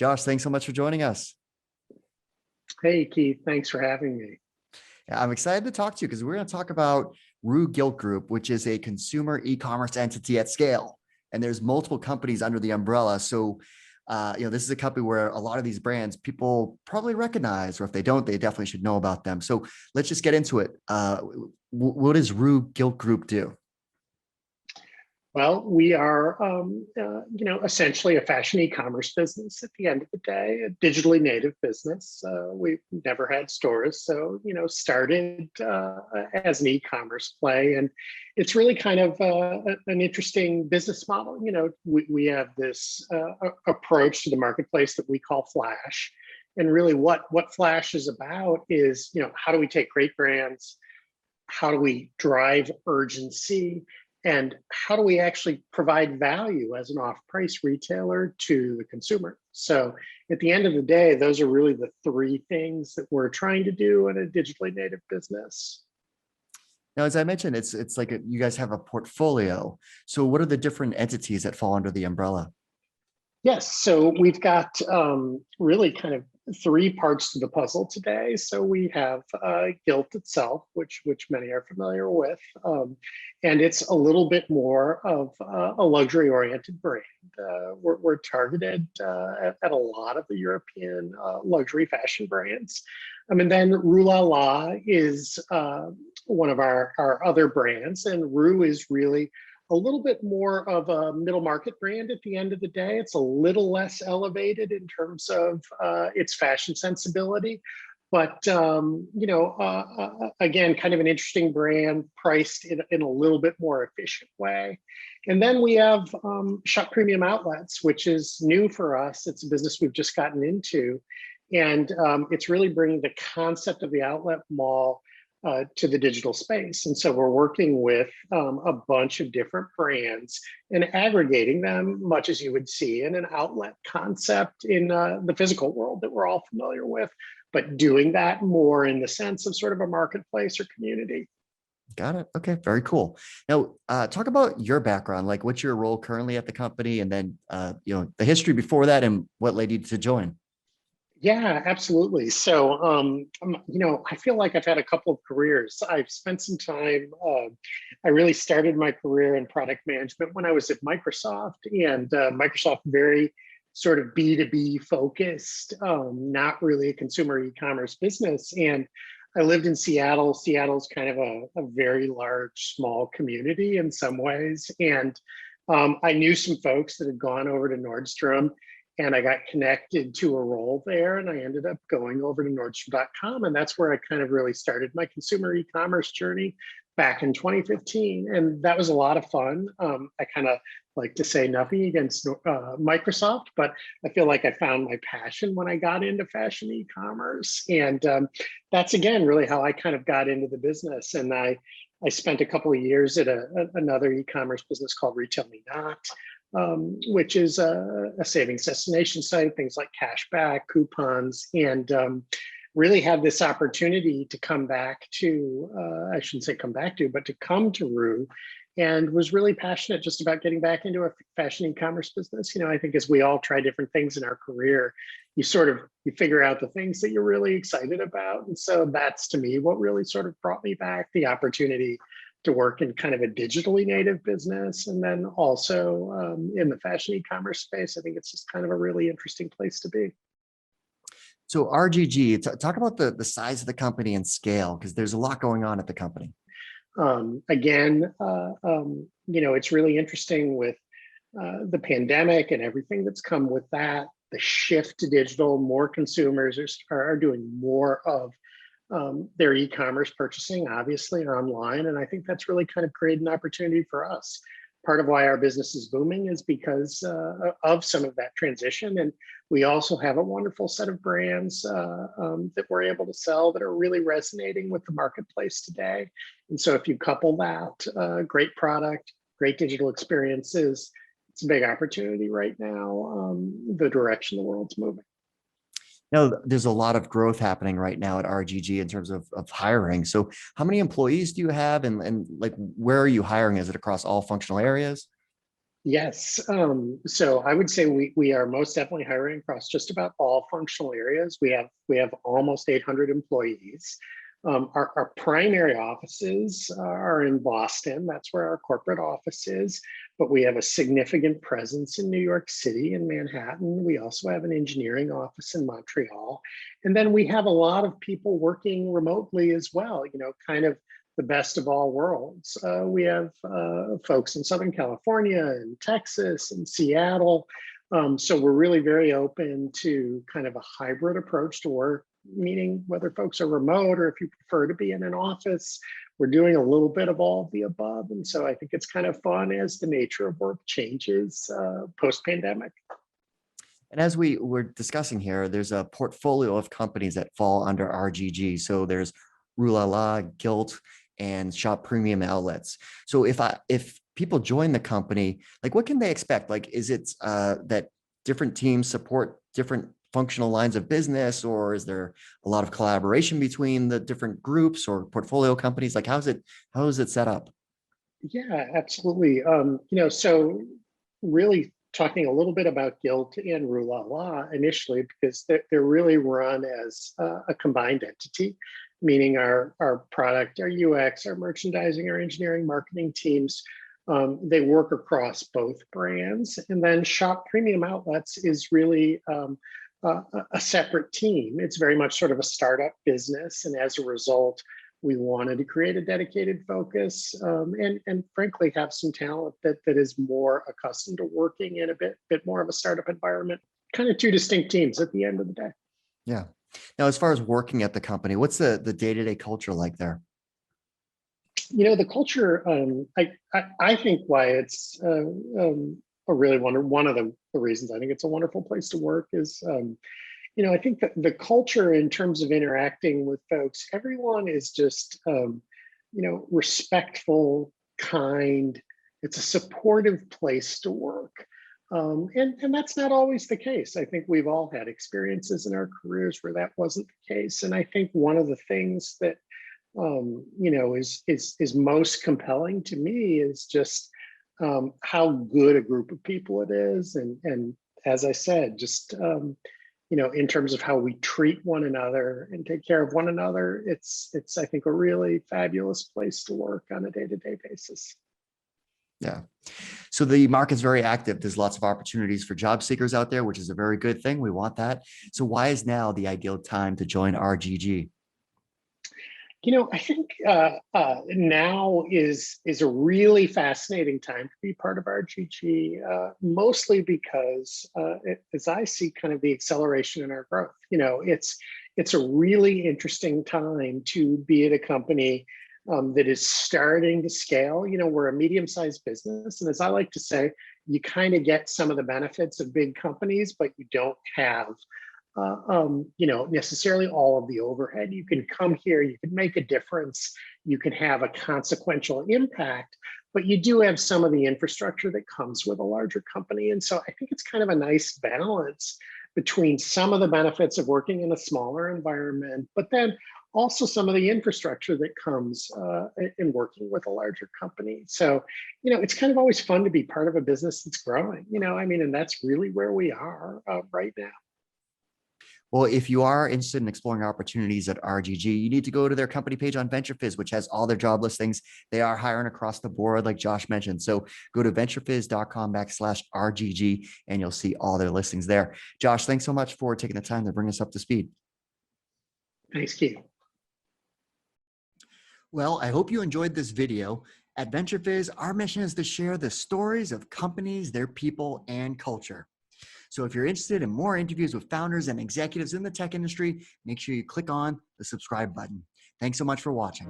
Josh, thanks so much for joining us. Hey, Keith, thanks for having me. Yeah, I'm excited to talk to you because we're going to talk about Rue Gilt Group, which is a consumer e-commerce entity at scale. And there's multiple companies under the umbrella. So, this is a company where a lot of these brands people probably recognize, or if they don't, they definitely should know about them. So let's just get into it. What does Rue Gilt Group do? Well, we are, essentially a fashion e-commerce business at the end of the day, a digitally native business. We've never had stores, so, started as an e-commerce play. And it's really kind of an interesting business model. We have this approach to the marketplace that we call Flash. And really what Flash is about is, how do we take great brands? How do we drive urgency? And how do we actually provide value as an off-price retailer to the consumer? So at the end of the day, those are really the three things that we're trying to do in a digitally native business. Now, as I mentioned, it's like you guys have a portfolio. So what are the different entities that fall under the umbrella? Yes, so we've got really kind of three parts to the puzzle today. So we have Gilt itself, which many are familiar with, and it's a little bit more of a luxury-oriented brand. We're targeted at a lot of the European luxury fashion brands. And then Rue La La is one of our other brands, and Rue is really a little bit more of a middle market brand at the end of the day. It's a little less elevated in terms of its fashion sensibility, but again, kind of an interesting brand priced in a little bit more efficient way. And then we have Shop Premium Outlets, which is new for us. It's a business we've just gotten into, and it's really bringing the concept of the outlet mall to the digital space. And so we're working with a bunch of different brands and aggregating them, much as you would see in an outlet concept in the physical world that we're all familiar with, but doing that more in the sense of sort of a marketplace or community. Got it. Okay, very cool. Now, talk about your background, like what's your role currently at the company, and then the history before that and what led you to join. Yeah, absolutely. So, I feel like I've had a couple of careers. I've spent some time, I really started my career in product management when I was at Microsoft, and Microsoft very sort of B2B focused, not really a consumer e-commerce business. And I lived in Seattle. Seattle's kind of a very large, small community in some ways. And I knew some folks that had gone over to Nordstrom, and I got connected to a role there, and I ended up going over to Nordstrom.com. And that's where I kind of really started my consumer e-commerce journey back in 2015. And that was a lot of fun. I kind of like to say nothing against Microsoft, but I feel like I found my passion when I got into fashion e-commerce. And that's, again, really how I kind of got into the business. And I spent a couple of years at another e-commerce business called Retail Me Not, which is a savings destination site, things like cashback, coupons, and really had this opportunity to come back to, I shouldn't say come back to, but to come to Rue, and was really passionate just about getting back into a fashion e-commerce business. I think as we all try different things in our career, you figure out the things that you're really excited about. And so that's, to me, what really sort of brought me back, the opportunity to work in kind of a digitally native business. And then also in the fashion e-commerce space, I think it's just kind of a really interesting place to be. So RGG, talk about the size of the company and scale, because there's a lot going on at the company. Again, it's really interesting with the pandemic and everything that's come with that, the shift to digital. More consumers are doing more of their e-commerce purchasing, obviously, online. And I think that's really kind of created an opportunity for us. Part of why our business is booming is because of some of that transition. And we also have a wonderful set of brands that we're able to sell that are really resonating with the marketplace today. And so if you couple that, great product, great digital experiences, it's a big opportunity right now, the direction the world's moving. Now, there's a lot of growth happening right now at RGG in terms of hiring. So how many employees do you have, and like, where are you hiring? Is it across all functional areas? Yes. So I would say we are most definitely hiring across just about all functional areas. We have almost 800 employees. Our primary offices are in Boston. That's where our corporate office is. But we have a significant presence in New York City and Manhattan. We also have an engineering office in Montreal. And then we have a lot of people working remotely as well, kind of the best of all worlds. We have folks in Southern California and Texas and Seattle. So we're really very open to kind of a hybrid approach to work, meaning whether folks are remote or if you prefer to be in an office, we're doing a little bit of all of the above. And so I think it's kind of fun as the nature of work changes post-pandemic. And as we were discussing here, there's a portfolio of companies that fall under RGG. So there's Rue Gilt, and Shop Premium Outlets. So if people join the company, like what can they expect? Like, is it that different teams support different functional lines of business, or is there a lot of collaboration between the different groups or portfolio companies? Like, how is it set up? Yeah, absolutely. So really talking a little bit about Gilt and Rue initially, because they're really run as a combined entity, meaning our product, our UX, our merchandising, our engineering, marketing teams, they work across both brands. And then Shop Premium Outlets is really a separate team. It's very much sort of a startup business. And as a result, we wanted to create a dedicated focus and frankly have some talent that is more accustomed to working in a bit more of a startup environment. Kind of two distinct teams at the end of the day. Yeah. Now, as far as working at the company, what's the day-to-day culture like there? The culture, I think why it's a really one of the reasons I think it's a wonderful place to work is I think that the culture in terms of interacting with folks, everyone is just, respectful, kind. It's a supportive place to work. And that's not always the case. I think we've all had experiences in our careers where that wasn't the case. And I think one of the things that, is most compelling to me is just how good a group of people it is. And as I said, just, in terms of how we treat one another and take care of one another, it's I think a really fabulous place to work on a day-to-day basis. Yeah. So the market's very active. There's lots of opportunities for job seekers out there, which is a very good thing. We want that. So why is now the ideal time to join RGG? I think now is a really fascinating time to be part of RGG, mostly because as I see kind of the acceleration in our growth, it's a really interesting time to be at a company that is starting to scale. We're a medium-sized business, and as I like to say, you kind of get some of the benefits of big companies, but you don't have necessarily all of the overhead. You can come here, you can make a difference, you can have a consequential impact, but you do have some of the infrastructure that comes with a larger company. And so I think it's kind of a nice balance between some of the benefits of working in a smaller environment, but then also some of the infrastructure that comes in working with a larger company. So, it's kind of always fun to be part of a business that's growing, and that's really where we are right now. Well, if you are interested in exploring opportunities at RGG, you need to go to their company page on VentureFizz, which has all their job listings. They are hiring across the board, like Josh mentioned. So go to venturefizz.com/RGG, and you'll see all their listings there. Josh, thanks so much for taking the time to bring us up to speed. Thanks, Keith. Well, I hope you enjoyed this video. At VentureFizz, our mission is to share the stories of companies, their people, and culture. So if you're interested in more interviews with founders and executives in the tech industry, make sure you click on the subscribe button. Thanks so much for watching.